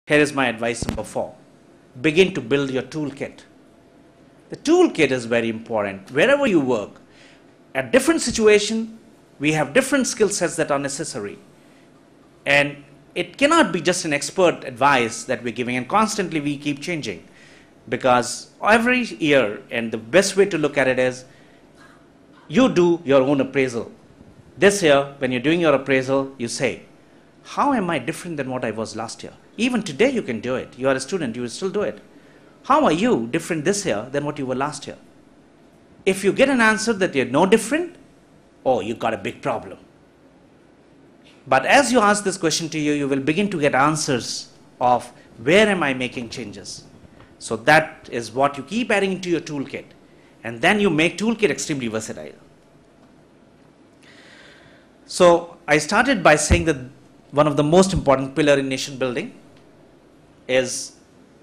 Here is my advice number 4. Begin to build your toolkit. The toolkit is very important. Wherever you work, at different situation, we have different skill sets that are necessary. And it cannot be just an expert advice that we're giving, and constantly we keep changing. Because every year, and the best way to look at it is, you do your own appraisal. This year, when you're doing your appraisal, you say, how am I different than what I was last year? Even today you can do it. You are a student, you will still do it. How are you different this year than what you were last year? If you get an answer that you're no different, oh, you got a big problem. But as you ask this question to you, you will begin to get answers of where am I making changes. So that is what you keep adding into your toolkit. And then you make toolkit extremely versatile. So I started by saying that one of the most important pillars in nation building is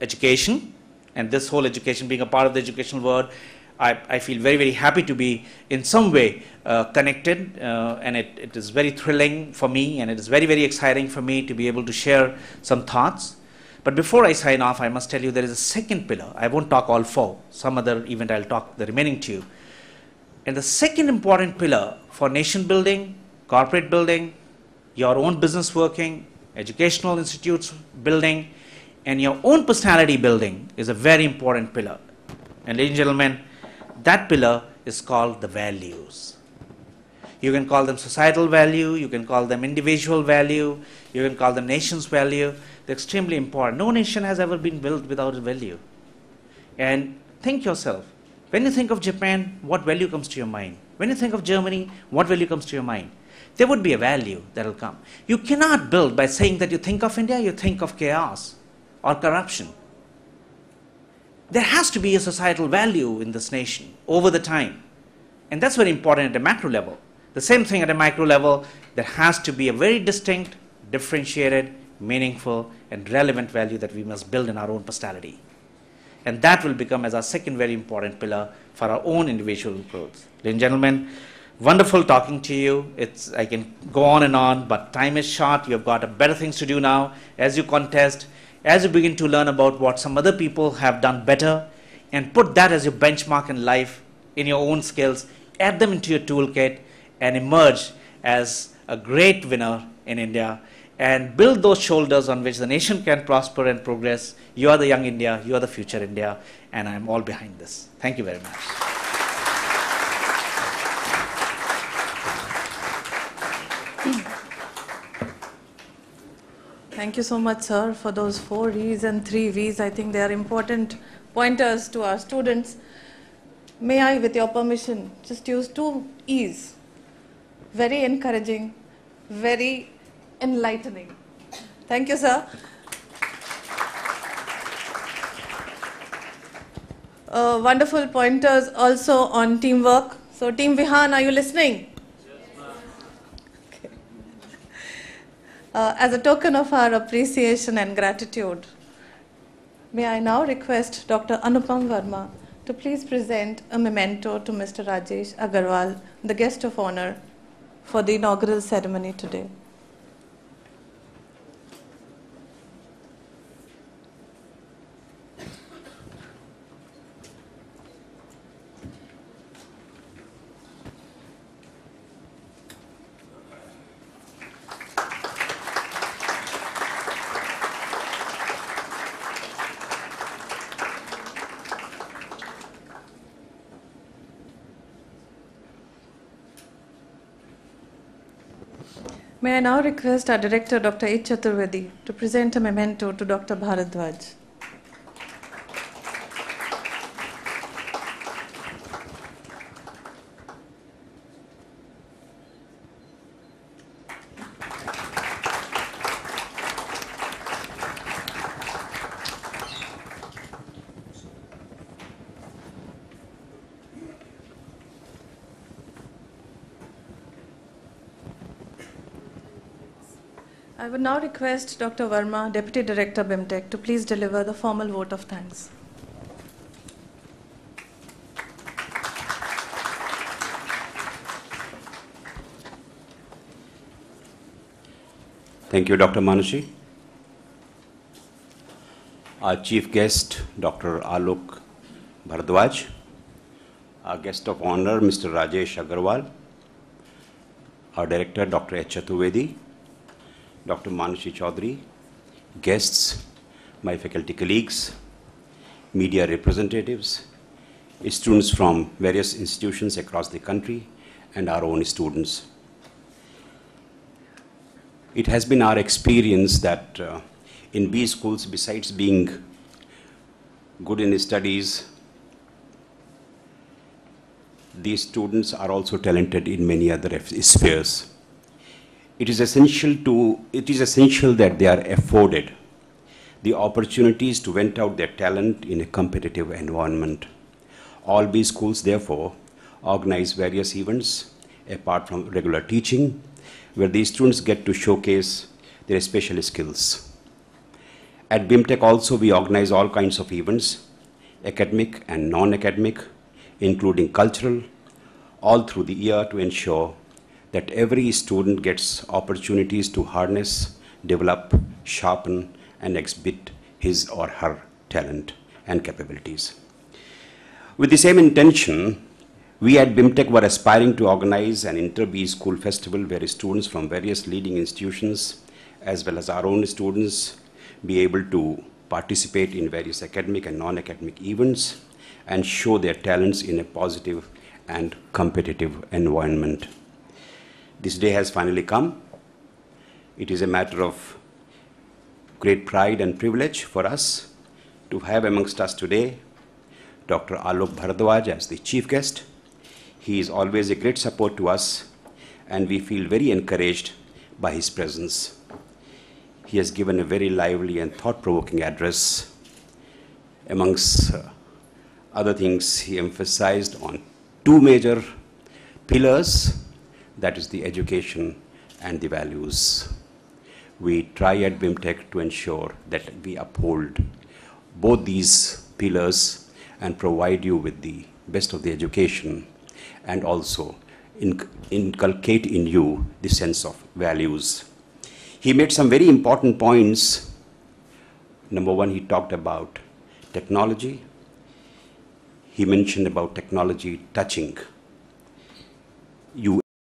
education. And this whole education, being a part of the educational world, I feel very, very happy to be in some way connected, and it is very thrilling for me, and it is very, very exciting for me to be able to share some thoughts. But before I sign off, I must tell you there is a second pillar. I won't talk all 4. Some other event I'll talk the remaining 2. And the second important pillar for nation building, corporate building, your own business working, educational institutes building, and your own personality building is a very important pillar. And ladies and gentlemen, that pillar is called the values. You can call them societal value, you can call them individual value, you can call them nation's value. They're extremely important. No nation has ever been built without a value. And think yourself, when you think of Japan, what value comes to your mind? When you think of Germany, what value comes to your mind? There would be a value that will come. You cannot build by saying that you think of India, you think of chaos or corruption. There has to be a societal value in this nation over the time. And that's very important at a macro level. The same thing at a micro level, there has to be a very distinct, differentiated, meaningful, and relevant value that we must build in our own personality. And that will become as our second very important pillar for our own individual growth. Ladies and gentlemen, wonderful talking to you. I can go on, but time is short. You've got better things to do now as you contest, as you begin to learn about what some other people have done better, and put that as your benchmark in life, in your own skills, add them into your toolkit, and emerge as a great winner in India, and build those shoulders on which the nation can prosper and progress. You are the young India, you are the future India, and I'm all behind this. Thank you very much. Thank you so much, sir, for those 4 E's and 3 V's. I think they are important pointers to our students. May I, with your permission, just use 2 E's. Very encouraging, very enlightening. Thank you, sir. Wonderful pointers also on teamwork. So, Team Vihaan, are you listening? As a token of our appreciation and gratitude, may I now request Dr. Anupam Verma to please present a memento to Mr. Rajesh Agarwal, the guest of honor, for the inaugural ceremony today. May I now request our Director, Dr. H. Chaturvedi, to present a memento to Dr. Bharadwaj. I would now request Dr. Verma, Deputy Director, BIMTECH, to please deliver the formal vote of thanks. Thank you, Dr. Manushi. Our chief guest, Dr. Alok Bharadwaj, our guest of honor, Mr. Rajesh Agarwal, our director, Dr. H. Chaturvedi, Dr. Manushi Chaudhary, guests, my faculty colleagues, media representatives, students from various institutions across the country, and our own students. It has been our experience that in B schools, besides being good in studies, these students are also talented in many other spheres. It is essential that they are afforded the opportunities to vent out their talent in a competitive environment. All B schools, therefore, organize various events apart from regular teaching, where these students get to showcase their special skills. At BIMTECH also, we organize all kinds of events, academic and non-academic, including cultural, all through the year to ensure that every student gets opportunities to harness, develop, sharpen, and exhibit his or her talent and capabilities. With the same intention, we at BIMTECH were aspiring to organize an inter-B school festival where students from various leading institutions, as well as our own students, be able to participate in various academic and non-academic events and show their talents in a positive and competitive environment. This day has finally come. It is a matter of great pride and privilege for us to have amongst us today Dr. Alok Bharadwaj as the chief guest. He is always a great support to us, and we feel very encouraged by his presence. He has given a very lively and thought-provoking address. Amongst other things, he emphasized on two major pillars, that is the education and the values. We try at BIMTECH to ensure that we uphold both these pillars and provide you with the best of the education, and also inculcate in you the sense of values. He made some very important points. Number one, he talked about technology. He mentioned about technology touching